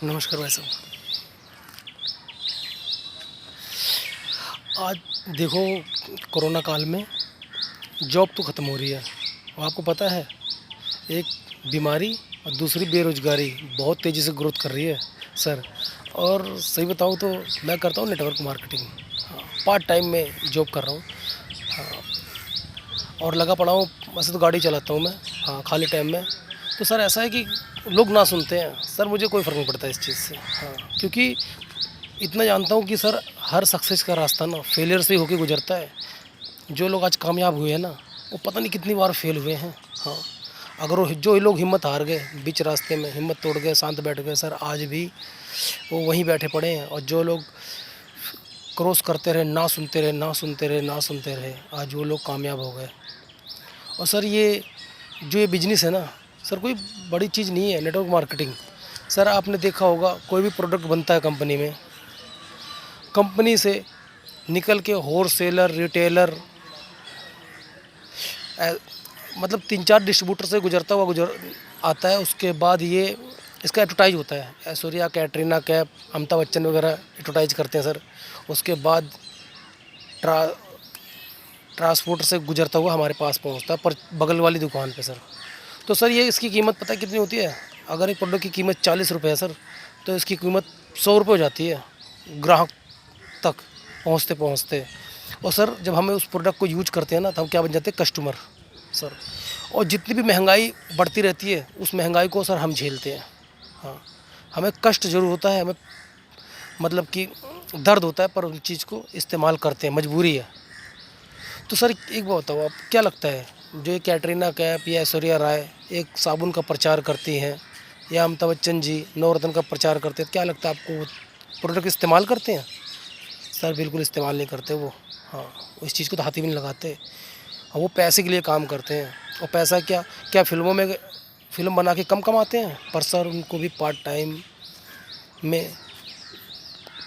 नमस्कार भाई साहब। आज देखो, कोरोना काल में जॉब तो ख़त्म हो रही है और आपको पता है, एक बीमारी और दूसरी बेरोज़गारी बहुत तेज़ी से ग्रोथ कर रही है सर। और सही बताऊँ तो मैं करता हूँ नेटवर्क मार्केटिंग। हाँ, पार्ट टाइम में जॉब कर रहा हूँ। हाँ, और लगा पड़ा हूँ। वैसे तो गाड़ी चलाता हूँ मैं, हाँ, खाली टाइम में। तो सर ऐसा है कि लोग ना सुनते हैं सर, मुझे कोई फ़र्क नहीं पड़ता इस चीज़ से। हाँ, क्योंकि इतना जानता हूँ कि सर हर सक्सेस का रास्ता ना फेलियर से ही होके गुजरता है। जो लोग आज कामयाब हुए हैं ना, वो पता नहीं कितनी बार फेल हुए हैं। हाँ, अगर वो जो लोग हिम्मत हार गए बीच रास्ते में, हिम्मत तोड़ गए, शांत बैठ गए सर, आज भी वो वहीं बैठे पड़े हैं। और जो लोग क्रॉस करते रहे, ना सुनते रहे, ना सुनते रहे, ना सुनते रहे, आज वो लोग कामयाब हो गए। और सर ये बिजनेस है ना सर, कोई बड़ी चीज़ नहीं है नेटवर्क मार्केटिंग। सर आपने देखा होगा, कोई भी प्रोडक्ट बनता है कंपनी में, कंपनी से निकल के होलसेलर, रिटेलर, मतलब 3-4 डिस्ट्रीब्यूटर से गुजरता हुआ गुजर आता है। उसके बाद ये इसका एडवर्टाइज होता है, ऐश्वर्या, कैटरीना कैफ, अमिताभ बच्चन वगैरह एडवर्टाइज करते हैं सर। उसके बाद ट्रा ट्रांसपोर्ट से गुजरता हुआ हमारे पास पहुंचता है पर बगल वाली दुकान पे सर। तो सर ये इसकी कीमत पता है कितनी होती है? अगर एक प्रोडक्ट की कीमत 40 रुपये है सर, तो इसकी कीमत 100 रुपये हो जाती है ग्राहक तक पहुंचते पहुंचते। और सर जब हमें उस प्रोडक्ट को यूज करते हैं ना, तो हम क्या बन जाते हैं? Customer sir. और जितनी भी महंगाई बढ़ती रहती है, उस महंगाई को सर हम झेलते हैं। हाँ, हमें कष्ट ज़रूर होता है, हमें मतलब कि दर्द होता है, पर उन चीज़ को इस्तेमाल करते हैं, मजबूरी है। तो सर एक बात बताओ, आप क्या लगता है, जो ये कैटरीना कैफ या ऐश्वर्या राय एक साबुन का प्रचार करती हैं, या अमिताभ बच्चन जी नवरत्न का प्रचार करते हैं, क्या लगता है आपको वो प्रोडक्ट इस्तेमाल करते हैं? सर बिल्कुल इस्तेमाल नहीं करते वो। हाँ, वो इस चीज़ को तो हाथ ही भी नहीं लगाते। और वो पैसे के लिए काम करते हैं। और पैसा क्या क्या फिल्मों में फिल्म बना के कम कमाते हैं, पर सर उनको भी पार्ट टाइम में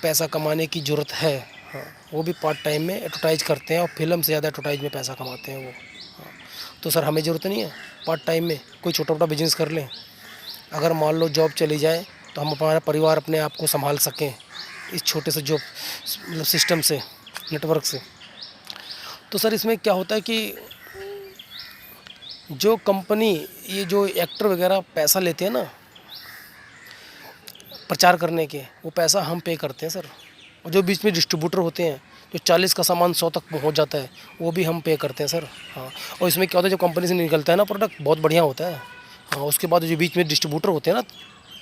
पैसा कमाने की ज़रूरत है। हाँ, वो भी पार्ट टाइम में एडवर्टाइज करते हैं और फिल्म से ज़्यादा एडवर्टाइज में पैसा कमाते हैं वो। हाँ, तो सर हमें ज़रूरत नहीं है पार्ट टाइम में कोई छोटा मोटा बिजनेस कर लें। अगर मान लो जॉब चली जाए, तो हम हमारा परिवार अपने आप को संभाल सकें इस छोटे से जॉब मतलब सिस्टम से, नेटवर्क से। तो सर इसमें क्या होता है कि जो कंपनी, ये जो एक्टर वगैरह पैसा लेते हैं ना प्रचार करने के, वो पैसा हम पे करते हैं सर। और जो बीच में डिस्ट्रीब्यूटर होते हैं, जो 40 का सामान 100 तक पहुंच जाता है, वो भी हम पे करते हैं सर। हाँ, और इसमें क्या होता है, जो कंपनी से निकलता है ना प्रोडक्ट, बहुत बढ़िया होता है। हाँ, उसके बाद जो बीच में डिस्ट्रीब्यूटर होते हैं ना,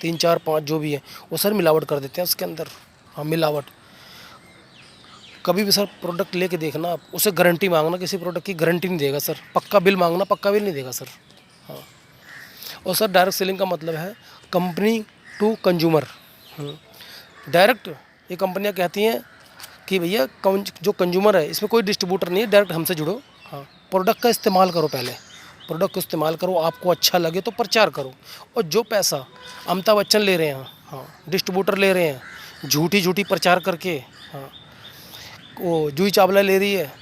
3-4-5 जो भी है, वो सर मिलावट कर देते हैं उसके अंदर। हाँ, मिलावट। कभी भी सर प्रोडक्ट लेके देखना आप, उसे गारंटी मांगना, किसी प्रोडक्ट की गारंटी नहीं देगा सर। पक्का बिल मांगना, पक्का बिल नहीं देगा सर। हाँ, और सर डायरेक्ट सेलिंग का मतलब है कंपनी टू कंज्यूमर। डायरेक्ट ये कंपनियां कहती हैं कि भैया जो कंज्यूमर है, इसमें कोई डिस्ट्रीब्यूटर नहीं है, डायरेक्ट हमसे जुड़ो। हाँ, प्रोडक्ट का इस्तेमाल करो, पहले प्रोडक्ट को इस्तेमाल करो, आपको अच्छा लगे तो प्रचार करो। और जो पैसा अमिताभ बच्चन ले रहे हैं, हाँ, डिस्ट्रीब्यूटर ले रहे हैं झूठी झूठी प्रचार करके, हाँ, वो जूही चावला ले रही है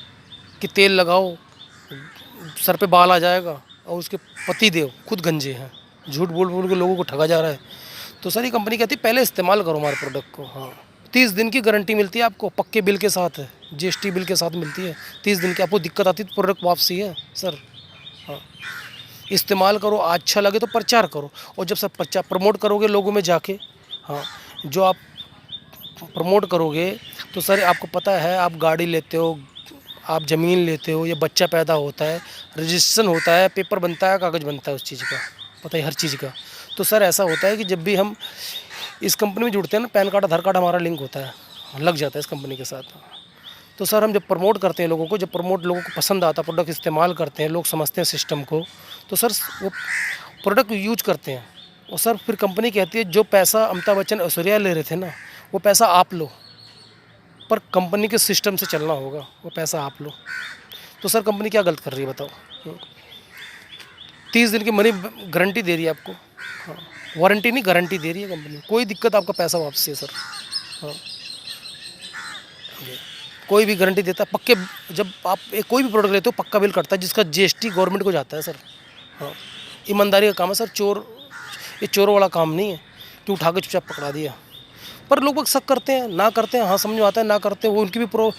कि तेल लगाओ सर पे बाल आ जाएगा, और उसके पति देव खुद गंजे हैं, झूठ बोल बोल के लोगों को ठगा जा रहा है। तो सर ये कंपनी कहती है पहले इस्तेमाल करो हमारे प्रोडक्ट को। हाँ, 30 दिन की गारंटी मिलती है आपको, पक्के बिल के साथ है, जीएसटी बिल के साथ मिलती है। 30 दिन की आपको दिक्कत आती है तो प्रोडक्ट वापसी है सर। हाँ, इस्तेमाल करो, अच्छा लगे तो प्रचार करो। और जब सब प्रचार प्रमोट करोगे लोगों में जाके, हाँ, जो आप प्रमोट करोगे, तो सर आपको पता है, आप गाड़ी लेते हो, आप ज़मीन लेते हो, या बच्चा पैदा होता है, रजिस्ट्रेशन होता है, पेपर बनता है, कागज़ बनता है उस चीज़ का, पता है हर चीज़ का। तो सर ऐसा होता है कि जब भी हम इस कंपनी में जुड़ते हैं ना, पैन कार्ड, आधार कार्ड हमारा लिंक होता है, लग जाता है इस कंपनी के साथ। तो सर हम जब प्रमोट करते हैं लोगों को, जब प्रमोट लोगों को पसंद आता है, प्रोडक्ट इस्तेमाल करते हैं, लोग समझते हैं सिस्टम को, तो सर वो प्रोडक्ट यूज करते हैं। और सर फिर कंपनी कहती है जो पैसा अमिताभ बच्चन, ऐश्वर्या ले रहे थे ना, वो पैसा आप लो, पर कंपनी के सिस्टम से चलना होगा, वो पैसा आप लो। तो सर कंपनी क्या गलत कर रही है बताओ? 30 दिन की मनी गारंटी दे रही है आपको। हाँ, वारंटी नहीं, गारंटी दे रही है कंपनी, कोई दिक्कत, आपका पैसा वापसी है सर। हाँ, कोई भी गारंटी देता है पक्के। जब आप कोई भी प्रोडक्ट लेते हो, पक्का बिल कटता है, जिसका जीएसटी गवर्नमेंट को जाता है सर। हाँ, ईमानदारी का काम है सर। ये चोरों वाला काम नहीं है। कि उठा के चुपचाप पकड़ा दिया। पर लोग बाग शक करते हैं, ना करते हैं, हाँ समझ में आता है, ना करते हैं, वो उनकी भी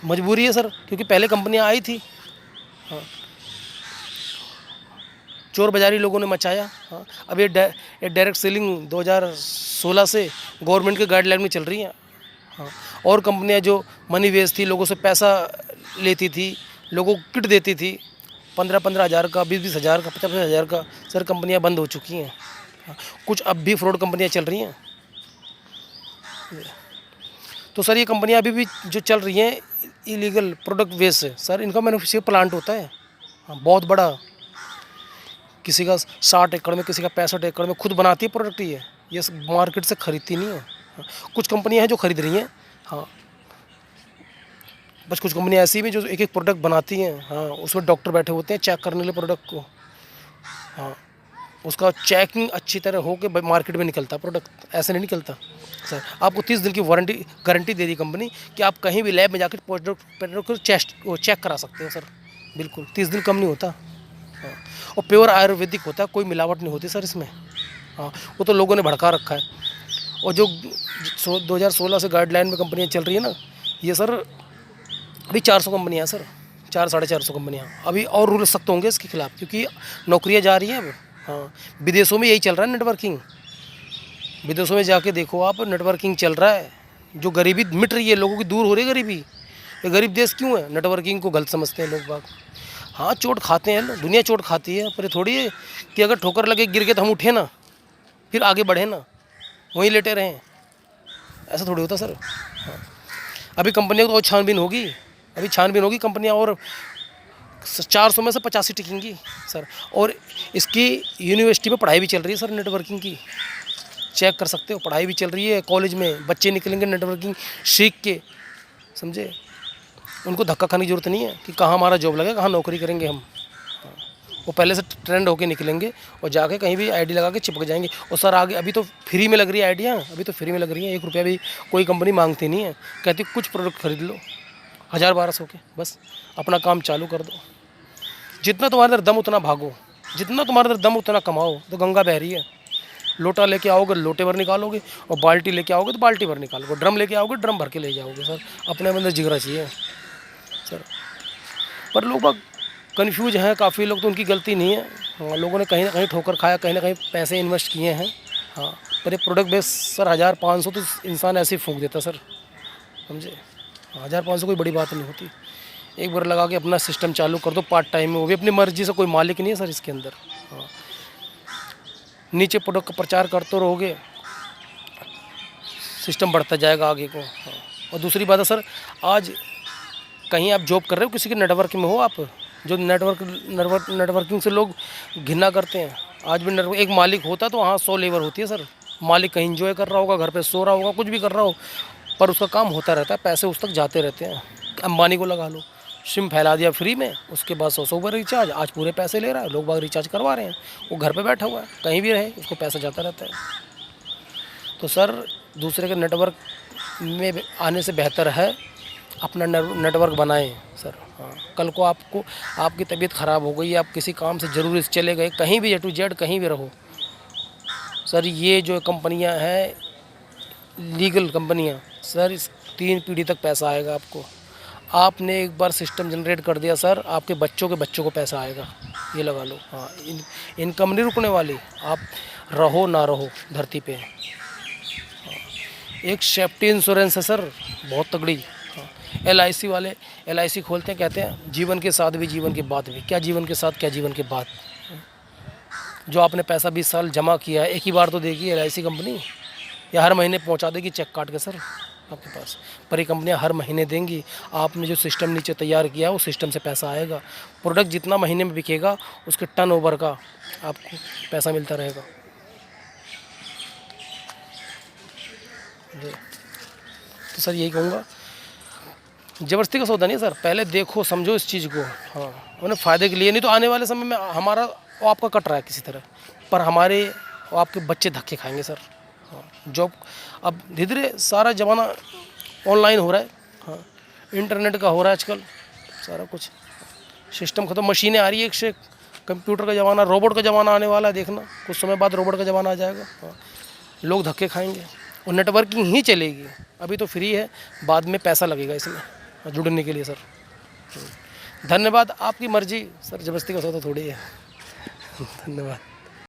मजबूरी है सर, क्योंकि पहले कंपनियां आई थी, हाँ, चोर बाजारी लोगों ने मचाया। हाँ, अब ये डायरेक्ट सेलिंग 2016 से गवर्नमेंट के गाइडलाइन में चल रही हैं। हाँ, और कंपनियां जो मनी वेस्ट थी, लोगों से पैसा लेती थी, लोगों को किट देती थी 15-15 हज़ार का, 20-20 हज़ार का, 50-50 हज़ार का, सर कंपनियां बंद हो चुकी हैं। हाँ, कुछ अब भी फ्रॉड कंपनियां चल रही हैं। तो सर ये कंपनियां अभी भी जो चल रही हैं इलीगल प्रोडक्ट वेस्ट से, सर इनका मैन्युफैक्चरिंग प्लांट होता है, हाँ, बहुत बड़ा, किसी का 60 एकड़ में, किसी का 65 एकड़ में, खुद बनाती है प्रोडक्ट ये मार्केट से खरीदती नहीं है। हाँ, कुछ कंपनियां हैं जो खरीद रही हैं, हाँ, बस कुछ कंपनियां ऐसी भी जो एक एक प्रोडक्ट बनाती हैं। हाँ, उसमें डॉक्टर बैठे होते हैं चेक करने के लिए प्रोडक्ट को। हाँ, उसका चेकिंग अच्छी तरह हो के मार्केट में निकलता प्रोडक्ट, ऐसे नहीं निकलता सर। आपको 30 दिन की वारंटी गारंटी दे दी कंपनी कि आप कहीं भी लैब में जाकर प्रोडक्ट को चेक करा सकते हो सर, बिल्कुल 30 दिन कम नहीं होता। हाँ, और प्योर आयुर्वेदिक होता है, कोई मिलावट नहीं होती सर इसमें। हाँ, वो तो लोगों ने भड़का रखा है। और जो 2016 से गाइडलाइन में कंपनियाँ चल रही है ना, ये सर अभी 400 कंपनियाँ हैं सर, 400-450 कंपनियाँ। अभी और रूल सख्त होंगे इसके खिलाफ, क्योंकि नौकरियाँ जा रही हैं अब। हाँ, विदेशों में यही चल रहा है नेटवर्किंग, विदेशों में जाके देखो आप, नेटवर्किंग चल रहा है। जो गरीबी मिट रही है, लोगों की दूर हो रही है गरीबी। ये गरीब देश क्यों है? नेटवर्किंग को गलत समझते हैं लोग बाग। हाँ, चोट खाते हैं, दुनिया चोट खाती है, पर ये थोड़ी है कि अगर ठोकर लगे गिर गए तो हम उठे ना, फिर आगे बढ़े ना, वहीं लेटे रहें, ऐसा थोड़ी होता सर। हाँ, अभी कंपनियों को तो और छानबीन होगी, अभी छानबीन होगी, कंपनियाँ और 400 में से 85 टिकेंगी सर। और इसकी यूनिवर्सिटी में पढ़ाई भी चल रही है सर नेटवर्किंग की, चेक कर सकते हो, पढ़ाई भी चल रही है। कॉलेज में बच्चे निकलेंगे नेटवर्किंग सीख के, समझे, उनको धक्का खाने की ज़रूरत नहीं है कि कहाँ हमारा जॉब लगेगा, कहाँ नौकरी करेंगे हम। हाँ, वो पहले से ट्रेंड होके निकलेंगे और जाके कहीं भी आईडी लगा के चिपक जाएंगे। और सर आगे अभी तो फ्री में लग रही है आईडियाँ, अभी तो फ्री में लग रही है, 1 रुपया भी कोई कंपनी मांगती नहीं है, कहती कुछ प्रोडक्ट खरीद लो 1000-1200 के, बस अपना काम चालू कर दो। जितना तुम्हारे अंदर दम उतना भागो, जितना तुम्हारे अंदर दम उतना कमाओ। तो गंगा बह रही है, लोटा लेके आओगे लोटे भर निकालोगे, और बाल्टी लेके आओगे तो बाल्टी भर निकालोगे, ड्रम लेके आओगे ड्रम भर के ले जाओगे सर। अपने अंदर जिगरा चाहिए सर। पर लोग बाग कन्फ्यूज हैं, काफ़ी लोग, तो उनकी गलती नहीं है। हाँ, लोगों ने कहीं ना कहीं ठोकर खाया, कहीं ना कहीं पैसे इन्वेस्ट किए हैं। हाँ, पर ये प्रोडक्ट बेस सर 1500 तो इंसान ऐसे ही फूंक देता सर, समझे। 1500 कोई बड़ी बात नहीं होती। एक बार लगा के अपना सिस्टम चालू कर दो पार्ट टाइम में, वो भी अपनी मर्जी से, कोई मालिक नहीं है सर इसके अंदर। हाँ, नीचे प्रोडक्ट का प्रचार करते रहोगे, सिस्टम बढ़ता जाएगा आगे को। हाँ, और दूसरी बात है सर, आज कहीं आप जॉब कर रहे हो, किसी के नेटवर्क में हो आप, जो नेटवर्किंग से लोग घिना करते हैं। आज भी नेटवर्क, एक मालिक होता तो वहाँ 100 लेबर होती है सर। मालिक कहीं इंजॉय कर रहा होगा, घर पे सो रहा होगा, कुछ भी कर रहा हो, पर उसका काम होता रहता है, पैसे उस तक जाते रहते हैं। अंबानी को लगा लो, सिम फैला दिया फ्री में, उसके बाद 100 का रिचार्ज, आज पूरे पैसे ले रहा है, लोग बाग रिचार्ज करवा रहे हैं, वो घर पे बैठा हुआ है, कहीं भी रहे उसको पैसा जाता रहता है। तो सर दूसरे के नेटवर्क में आने से बेहतर है अपना नेटवर्क बनाएं सर। हाँ, कल को आपको, आपकी तबीयत ख़राब हो गई, आप किसी काम से ज़रूरी चले गए, कहीं भी A to Z कहीं भी रहो सर, ये जो कंपनियां हैं लीगल कंपनियां सर, इस 3 पीढ़ी तक पैसा आएगा आपको। आपने एक बार सिस्टम जनरेट कर दिया सर, आपके बच्चों के बच्चों को पैसा आएगा, ये लगा लो। हाँ, इनकम नहीं रुकने वाली, आप रहो ना रहो धरती पे। हाँ, एक सेफ्टी इंश्योरेंस है सर, बहुत तगड़ी। हाँ, LIC वाले LIC खोलते हैं, कहते हैं जीवन के साथ भी जीवन के बाद भी। क्या जीवन के साथ, क्या जीवन के बाद? जो आपने पैसा 20 साल जमा किया है, एक ही बार तो देगी LIC कंपनी, या हर महीने पहुंचा देगी चेक काट के सर आपके पास? पर ये कंपनियां हर महीने देंगी। आपने जो सिस्टम नीचे तैयार किया है, उस सिस्टम से पैसा आएगा। प्रोडक्ट जितना महीने में बिकेगा, उसके टर्नओवर का आपको पैसा मिलता रहेगा। तो सर यही कहूँगा, ज़बरदस्ती का सौदा नहीं सर, पहले देखो समझो इस चीज़ को। हाँ, उन्हें फ़ायदे के लिए, नहीं तो आने वाले समय में हमारा वो आपका कट रहा है किसी तरह, पर हमारे वो आपके बच्चे धक्के खाएंगे सर। हाँ, जॉब अब धीरे धीरे सारा ज़माना ऑनलाइन हो रहा है। हाँ, इंटरनेट का हो रहा है आजकल सारा कुछ, सिस्टम ख़त्म, मशीनें आ रही है एक से एक, कंप्यूटर का ज़माना, रोबोट का ज़माना आने वाला है, देखना कुछ समय बाद रोबोट का ज़माना आ जाएगा। हाँ, लोग धक्के खाएंगे और नेटवर्किंग ही चलेगी। अभी तो फ्री है, बाद में पैसा लगेगा इसमें जुड़ने के लिए सर। धन्यवाद, आपकी मर्जी सर, ज़बरदस्ती का सौदा थोड़ी है। धन्यवाद।